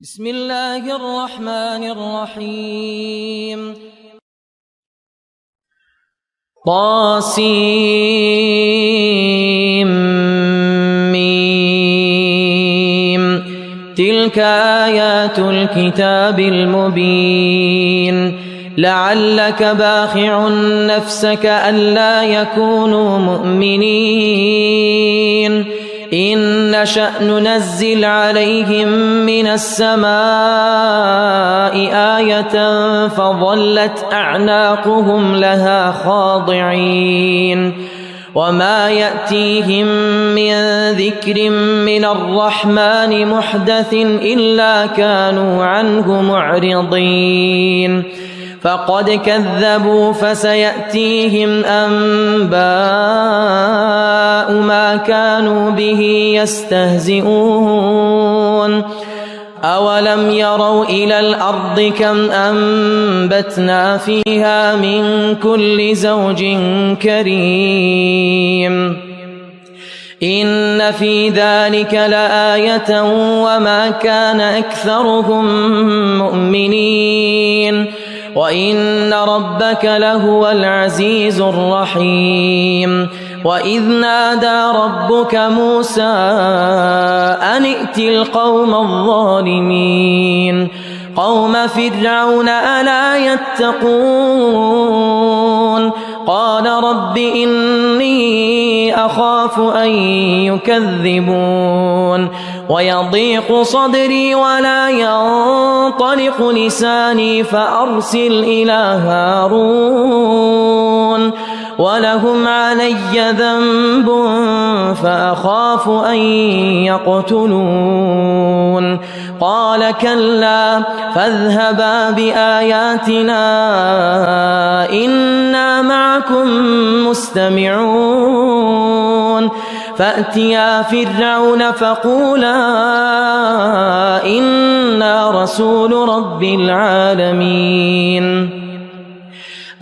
بسم الله الرحمن الرحيم طاسيم تلك آيات الكتاب المبين لعلك باخع نفسك ألا يكونوا مؤمنين إن نشأ ننزل عليهم من السماء آية فظلت أعناقهم لها خاضعين وما يأتيهم من ذكر من الرحمن محدث إلا كانوا عنه معرضين فقد كذبوا فسيأتيهم أنباء ما كانوا به يستهزئون أولم يروا إلى الأرض كم أنبتنا فيها من كل زوج كريم إن في ذلك لآية وما كان أكثرهم مؤمنين وإن ربك لهو العزيز الرحيم وإذ نادى ربك موسى أن ائت القوم الظالمين قوم فرعون ألا يتقون قال رب إني أخاف أن يكذبون ويضيق صدري ولا ينطلق لساني فأرسل إلى هارون ولهم علي ذنب فأخاف أن يقتلون قال كلا فاذهبا بآياتنا إنا معكم مستمعون فأتيا فرعون فقولا إنا رسول رب العالمين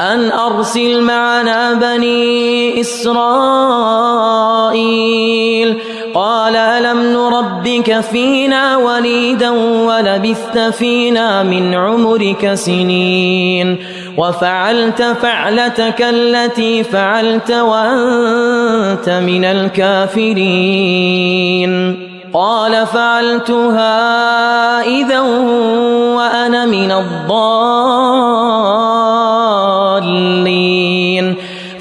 أن أرسل معنا بني إسرائيل قال ألم نربك فينا وليدا ولبثت فينا من عمرك سنين وفعلت فعلتك التي فعلت وأنت من الكافرين قال فعلتها إذا وأنا من الضالين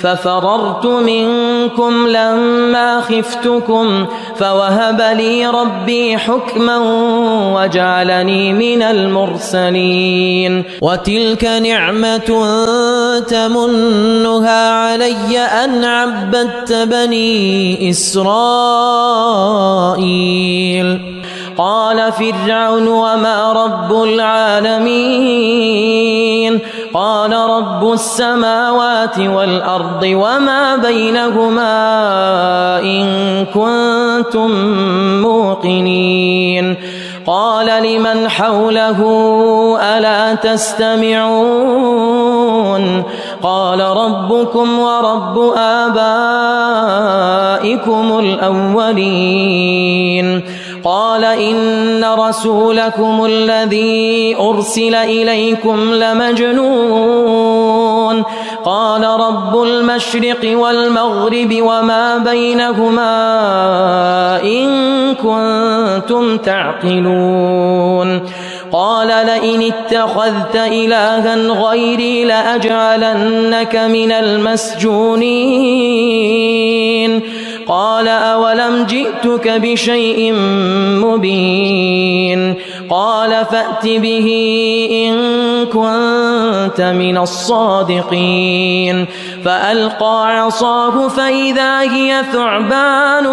ففررت منكم لما خفتكم فوهب لي ربي حكما وجعلني من المرسلين وتلك نعمة تمنها علي أن عبدت بني إسرائيل قال فرعون وما رب العالمين قال رب السماوات والأرض وما بينهما إن كنتم موقنين قال لمن حوله ألا تستمعون قال ربكم ورب آبائكم الأولين قال إن رسولكم الذي أرسل إليكم لمجنون قال رب المشرق والمغرب وما بينهما إن كنتم تعقلون قال لئن اتخذت إلها غيري لأجعلنك من المسجونين قال أولم جئتك بشيء مبين قال فأت به إن كنت من الصادقين فألقى عصاه فإذا هي ثعبان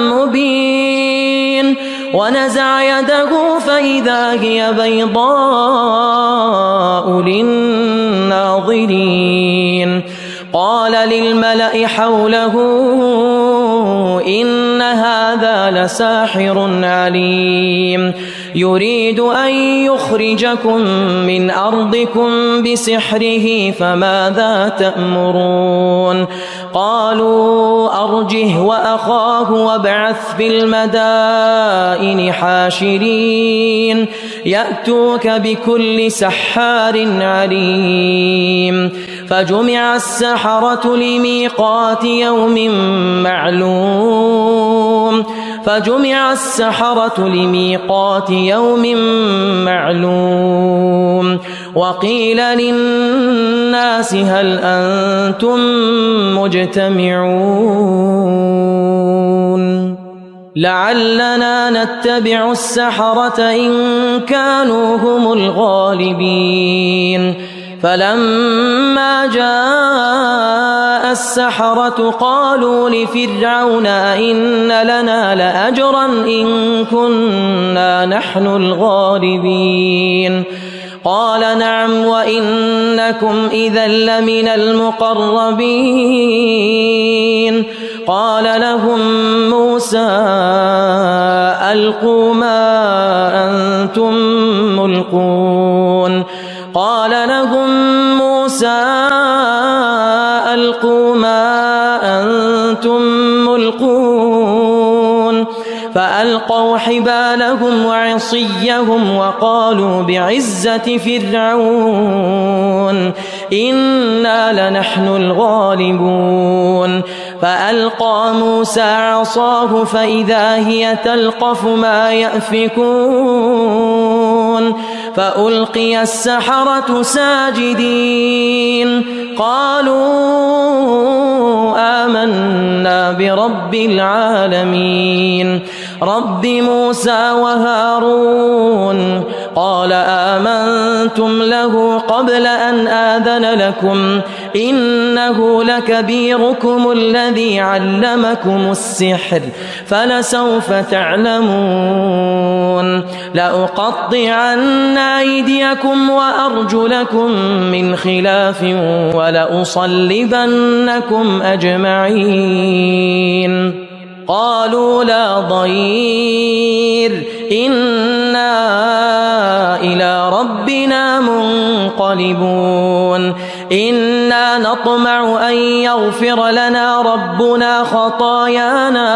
مبين ونزع يده فإذا هي بيضاء للناظرين قال للملأ حوله إن هذا لساحر عليم يريد أن يخرجكم من أرضكم بسحره فماذا تأمرون قالوا أرجه وأخاه وابعث في المدائن حاشرين يأتوك بكل سحار عليم فجمع السحرة لميقات يوم معلوم وقيل للناس هل أنتم مجتمعون لعلنا نتبع السحرة إن كانوا هم الغالبين فلما جاء السحرة قالوا لفرعون أئن لنا لأجرا إن كنا نحن الغالبين قال نعم وإنكم إذا لمن المقربين قال لهم موسى ألقوا ما أنتم ملقون فألقوا حبالهم وعصيهم وقالوا بعزة فرعون إنا لنحن الغالبون فألقى موسى عصاه فإذا هي تلقف ما يأفكون فألقي السحرة ساجدين قالوا آمنا برب العالمين رب موسى وهارون قال آمنتم له قبل أن آذن لكم إنه لكبيركم الذي علمكم السحر فلسوف تعلمون لأقطعن أيديكم وأرجلكم من خلاف ولأصلبنكم أجمعين قالوا لا ضير إنا إلى ربنا منقلبون إنا نطمع أن يغفر لنا ربنا خطايانا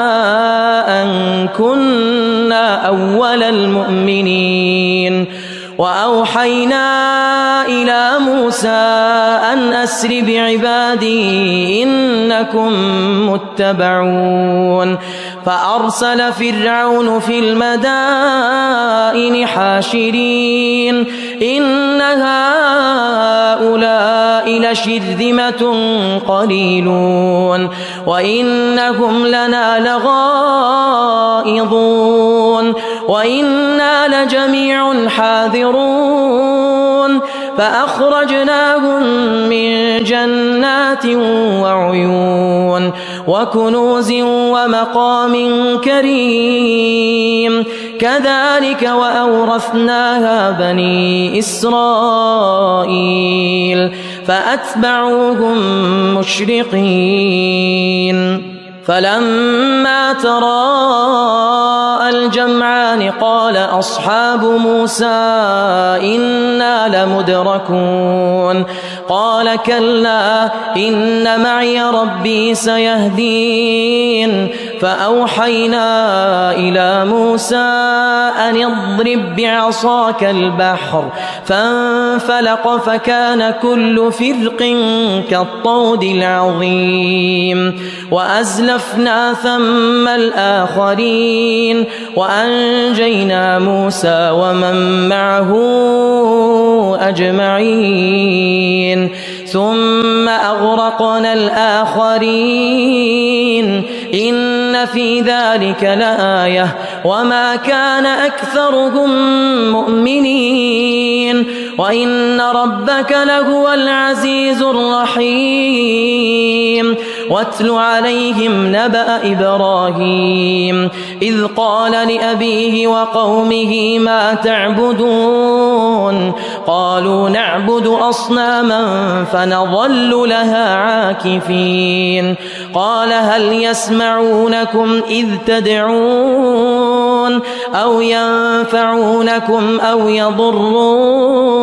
أن كنا أول المؤمنين وأوحينا إلى موسى أن أسر بعبادي إنكم متبعون فأرسل فرعون في المدائن حاشرين إن هؤلاء لشرذمة قليلون وإنهم لنا لغائظون وإنا لجميع حاذرون فأخرجناهم من جنات وعيون وكنوز ومقام كريم كذلك وأورثناها بني إسرائيل فأتبعوهم مشرقين فلما تراءى الجمعان قال أصحاب موسى إنا لمدركون قال كلا إن معي ربي سيهدين فأوحينا إلى موسى أن اضرب بعصاك البحر فانفلق فكان كل فرق كالطود العظيم وأزلفنا ثم الآخرين وأنجينا موسى ومن معه أجمعين ثم أغرقنا الآخرين إن في ذلك لآية وما كان أكثرهم مؤمنين وإن ربك لهو العزيز الرحيم واتل عليهم نبأ إبراهيم إذ قال لأبيه وقومه ما تعبدون قالوا نعبد أصناما فنظل لها عاكفين قال هل يسمعونكم إذ تدعون أو ينفعونكم أو يضرون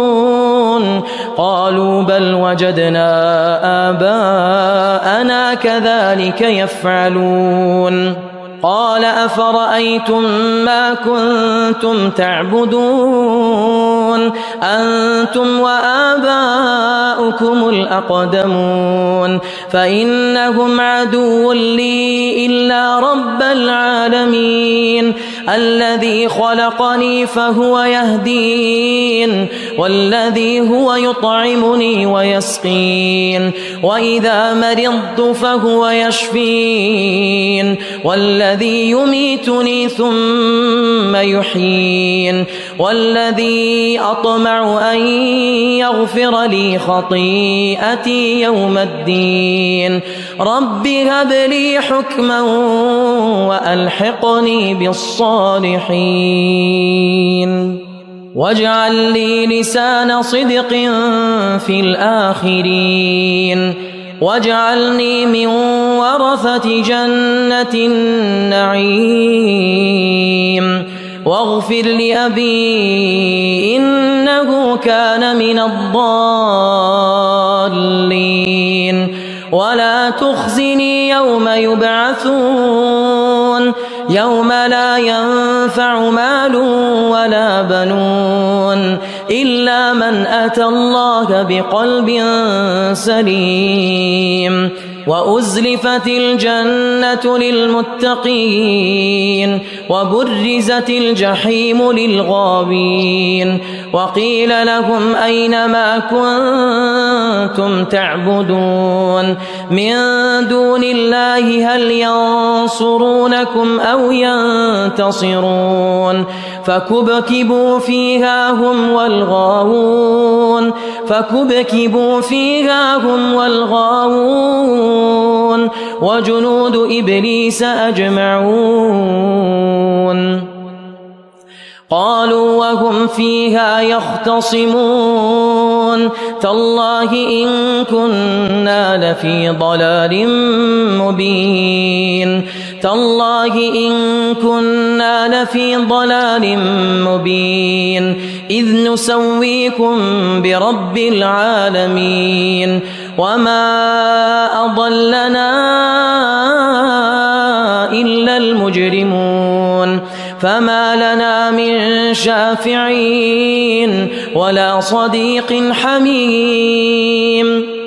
يعملون قالوا بل وجدنا آباءنا كذلك يفعلون قال أفرأيتم ما كنتم تعبدون أنتم وآباؤكم الأقدمون فإنهم عدو لي إلا رب العالمين الذي خلقني فهو يهدين والذي هو يطعمني ويسقين وإذا مرضت فهو يشفين والذي يميتني ثم يحيين والذي أطمع أن يغفر لي خطيئتي يوم الدين رب هب لي حكما وألحقني بالصالحين واجعل لي لسان صدق في الآخرين واجعلني من ورثة جنة النعيم واغفر لأبي إنه كان من الضالين ولا تخزني يوم يبعثون يوم لا ينفع مال ولا بنون إلا من أتى الله بقلب سليم وأزلفت الجنة للمتقين وبرزت الجحيم للغابين وقيل لهم أين ما كنتم تعبدون من دون الله هل ينصرونكم أو ينتصرون فكبكبوا فيها هم والغاوون وجنود إبليس أجمعون قالوا وهم فيها يختصمون تالله إن كنا لفي ضلال مبين إذ نسويكم برب العالمين وما أضلنا إلا المجرمون فما لنا من شافعين ولا صديق حميم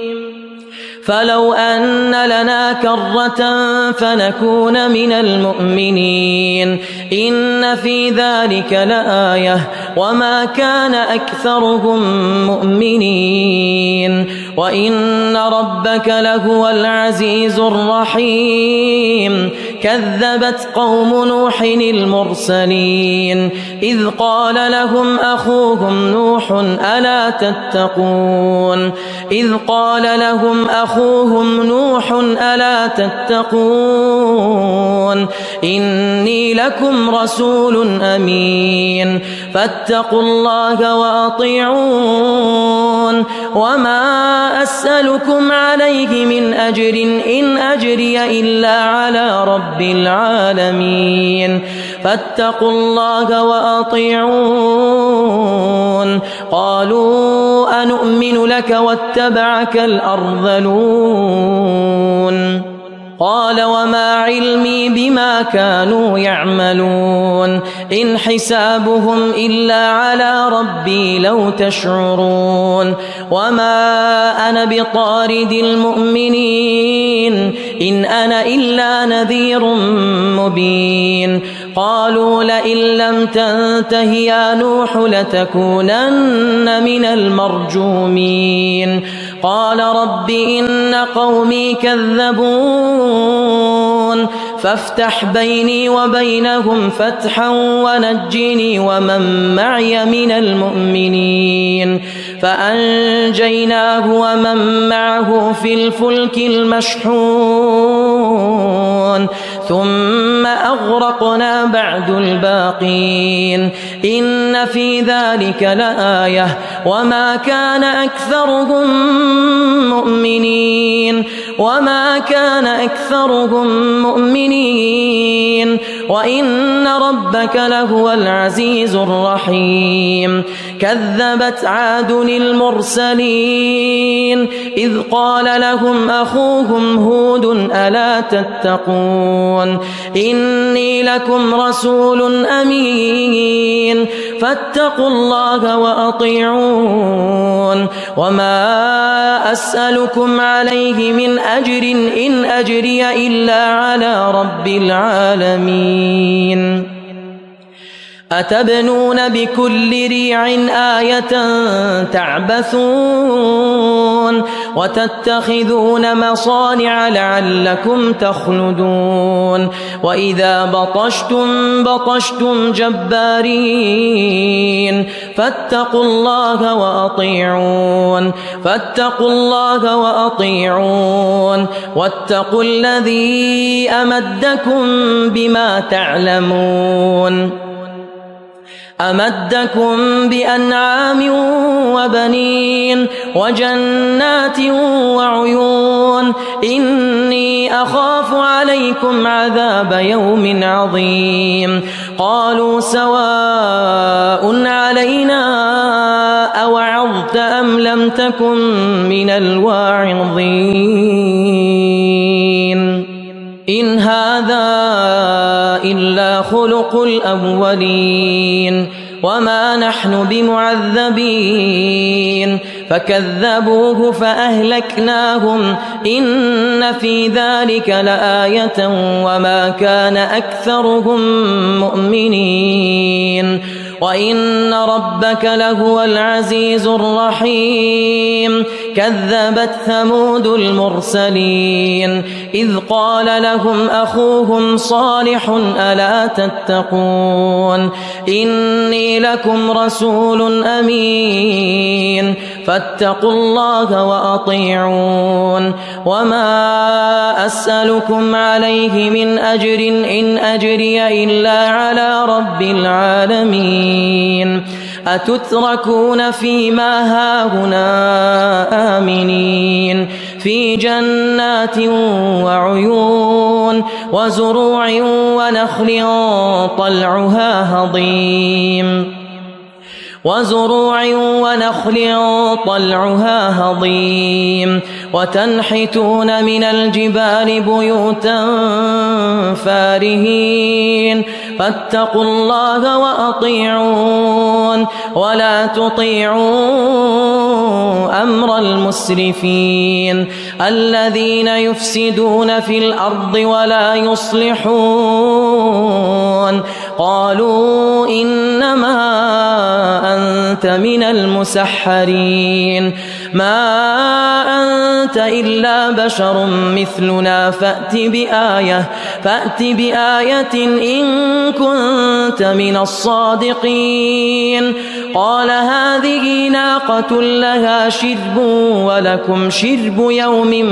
فلو أن لنا كرة فنكون من المؤمنين إن في ذلك لآية وما كان أكثرهم مؤمنين وإن ربك لهو العزيز الرحيم كذبت قوم نوح المرسلين إذ قال لهم أخوهم نوح ألا تتقون إني لكم رسول أمين فاتقوا الله وأطيعون وما أسألكم عليه من أجر إن أجري إلا على رب العالمين فاتقوا الله وأطيعون قالوا أنؤمن لك واتبعك الأرذلون قال وما علمي بما كانوا يعملون إن حسابهم إلا على ربي لو تشعرون وما أنا بطارد المؤمنين إن أنا إلا نذير مبين قالوا لئن لم تنته يا نوح لتكونن من المرجومين قال رب إن قومي كذبون فافتح بيني وبينهم فتحا ونجني ومن معي من المؤمنين فأنجيناه ومن معه في الفلك المشحون ثم أغرقنا بعد الباقين إن في ذلك لآية وما كان أكثرهم مؤمنين وإن ربك لهو العزيز الرحيم كذبت عاد المرسلين إذ قال لهم أخوهم هود ألا تتقون إني لكم رسول أمين فاتقوا الله وأطيعون وما أسألكم عليه من أجر إن أجري إلا على رب العالمين أتبنون بكل ريع آية تعبثون وتتخذون مصانع لعلكم تخلدون وإذا بطشتم جبارين فاتقوا الله وأطيعون واتقوا الذي أمدكم بما تعلمون أمدكم بأنعام وبنين وجنات وعيون إني أخاف عليكم عذاب يوم عظيم قالوا سواء علينا أوعظت أم لم تكن من الواعظين إن هذا إلا خلق الأولين وما نحن بمعذبين فكذبوه فأهلكناهم إن في ذلك لآية وما كان أكثرهم مؤمنين وإن ربك لهو العزيز الرحيم كذبت ثمود المرسلين إذ قال لهم أخوهم صالح ألا تتقون إني لكم رسول أمين فاتقوا الله وأطيعون وما أسألكم عليه من أجر إن أجري إلا على رب العالمين أتتركون فيما هاهنا آمنين في جنات وعيون وزروع ونخل طلعها هضيم وتنحتون من الجبال بيوتا فارهين فاتقوا الله وأطيعون ولا تطيعوا أمر المسرفين الذين يفسدون في الأرض ولا يصلحون قالوا إنما أنت من المسحرين ما أنت إلا بشر مثلنا فأت بآية إن كنت من الصادقين قال هذه ناقة لها شرب ولكم شرب يوم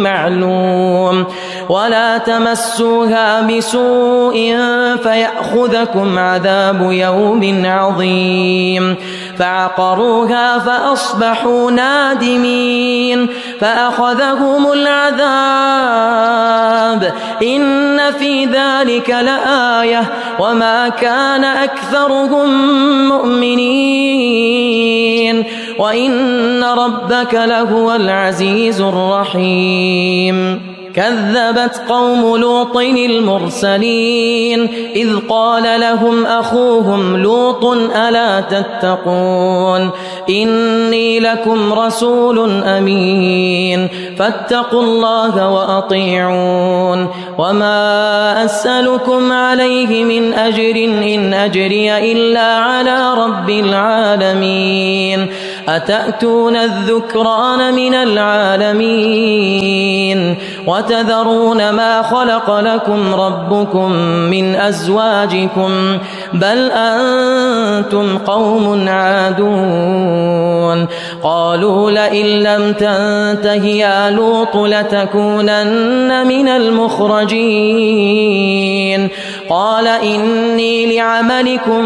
معلوم ولا تمسوها بسوء فيأخذكم عذاب يوم عظيم فعقروها فأصبحوا نادمين فأخذهم العذاب إن في ذلك لآية وما كان أكثرهم مؤمنين وإن ربك لهو العزيز الرحيم كذبت قوم لوط المرسلين إذ قال لهم أخوهم لوط ألا تتقون إني لكم رسول أمين فاتقوا الله وأطيعون وما أسألكم عليه من أجر إن أجري إلا على رب العالمين أتأتون الذكران من العالمين وتذرون ما خلق لكم ربكم من أزواجكم بل أنتم قوم عادون قالوا لئن لم تنته يا لوط لتكونن من المخرجين قال إني لعملكم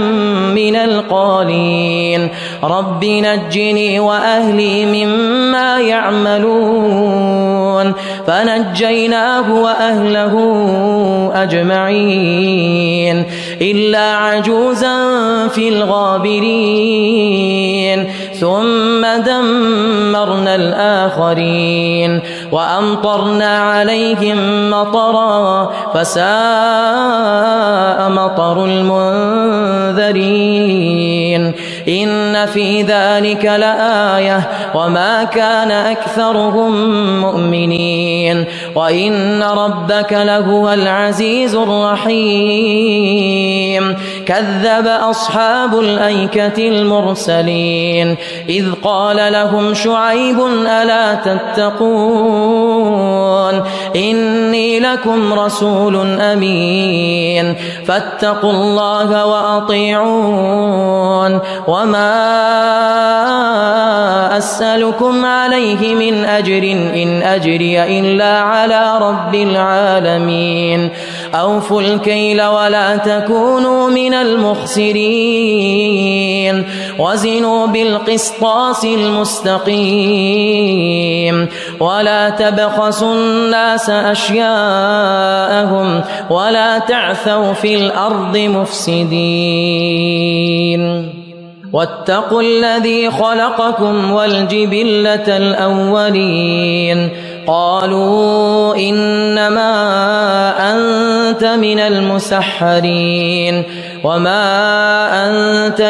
من القالين رب نجني وأهلي مما يعملون فنجيناه وأهله أجمعين إلا عجوزا في الغابرين ثم دمرنا الآخرين وأمطرنا عليهم مطرا فساء مطر المنذرين إن في ذلك لآية وما كان أكثرهم مؤمنين وإن ربك لهو العزيز الرحيم كذب أصحاب الأيكة المرسلين إذ قال لهم شعيب ألا تتقون إني لكم رسول أمين فاتقوا الله وأطيعون وما أسألكم عليه من أجر إن أجري إلا على رب العالمين أوفوا الكيل ولا تكونوا من المخسرين وزنوا بالقسطاس المستقيم ولا تبخسوا الناس أشياءهم ولا تعثوا في الأرض مفسدين واتقوا الذي خلقكم والجبلة الأولين قالوا إنما أنت من المسحرين وما أنت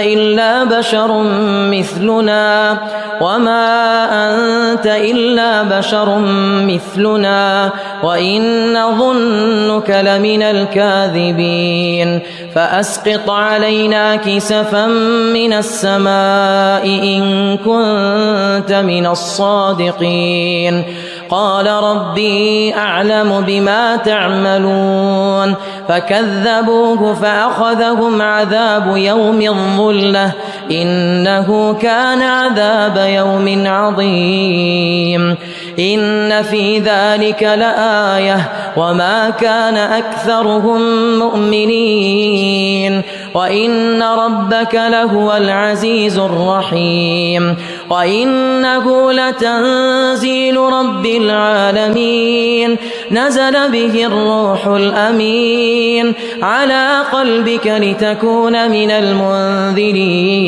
إلا بشر مثلنا وإن نظنك لمن الكاذبين فأسقط علينا كسفا من السماء إن كنت من الصادقين قال ربي أعلم بما تعملون فكذبوه فأخذهم عذاب يوم الظلة إنه كان عذاب يوم عظيم إن في ذلك لآية وما كان أكثرهم مؤمنين وإن ربك لهو العزيز الرحيم وإنه لتنزيل رب العالمين نزل به الروح الأمين على قلبك لتكون من المنذرين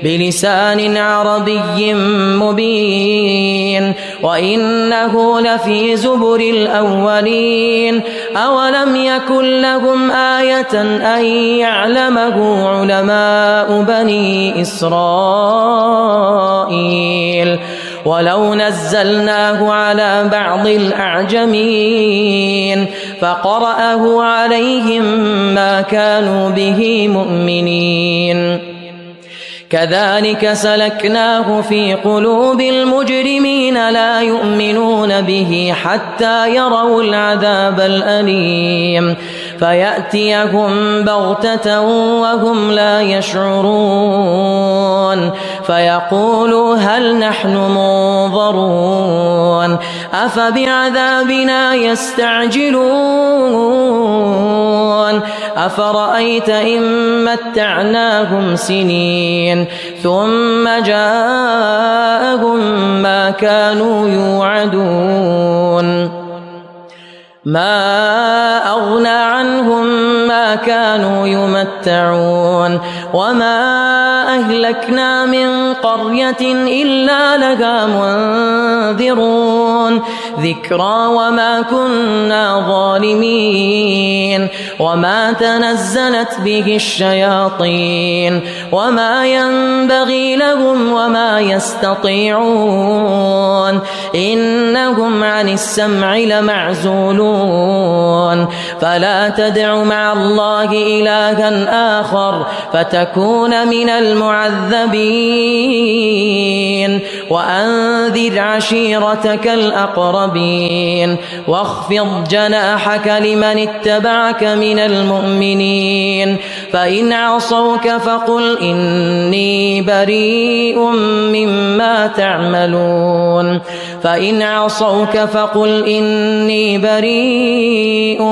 بلسان عربي مبين وإنه لفي زبر الأولين أولم يكن لهم آية أن يعلمه علماء بني إسرائيل ولو نزلناه على بعض الأعجمين فقرأه عليهم ما كانوا به مؤمنين كذلك سلكناه في قلوب المجرمين لا يؤمنون به حتى يروا العذاب الأليم فيأتيهم بغتة وهم لا يشعرون فيقولوا هل نحن منظرون أفبعذابنا يستعجلون أفرأيت إن متعناهم سنين ثم جاءهم ما كانوا يوعدون ما أغنى عنهم ما كانوا يمتعون وما أهلكنا من قرية إلا لها منذرون ذكرى وما كنا ظالمين وما تنزلت به الشياطين وما ينبغي لهم وما يستطيعون إنهم عن السمع لمعزولون فلا تدع مع الله إلها آخر فتكون من المعذبين وأنذر عشيرتك الأقربين واخفض جناحك لمن اتبعك من المؤمنين فإن عصوك فقل إني بريء مما تعملون فإن عصوك فقل إني بريء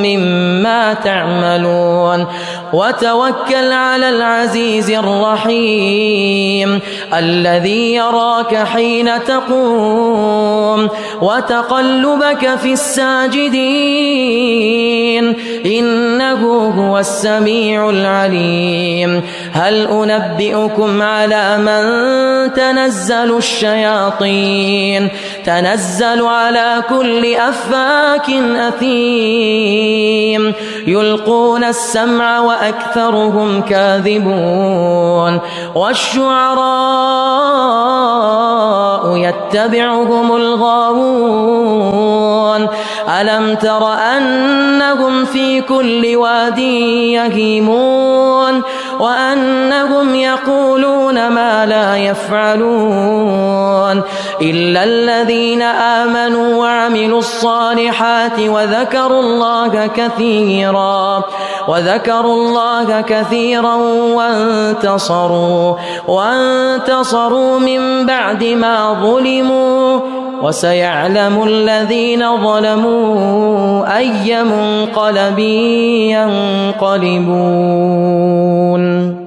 مما تعملون وتوكل على العزيز الرحيم الذي يراك حين تقوم وتقلبك في الساجدين إنه هو السميع العليم هل أنبئكم على من تنزل الشياطين تنزل على كل أفاك أثيم يلقون السمع وأكثرهم كاذبون والشعراء يتبعهم الغاوون ألم تر أنهم في كل واد يهيمون وأنهم يقولون ما لا يفعلون إلا الذين آمنوا وعملوا الصالحات وذكروا الله كثيرا وانتصروا من بعد ما ظلموا وسيعلم الذين ظلموا أي منقلب ينقلبون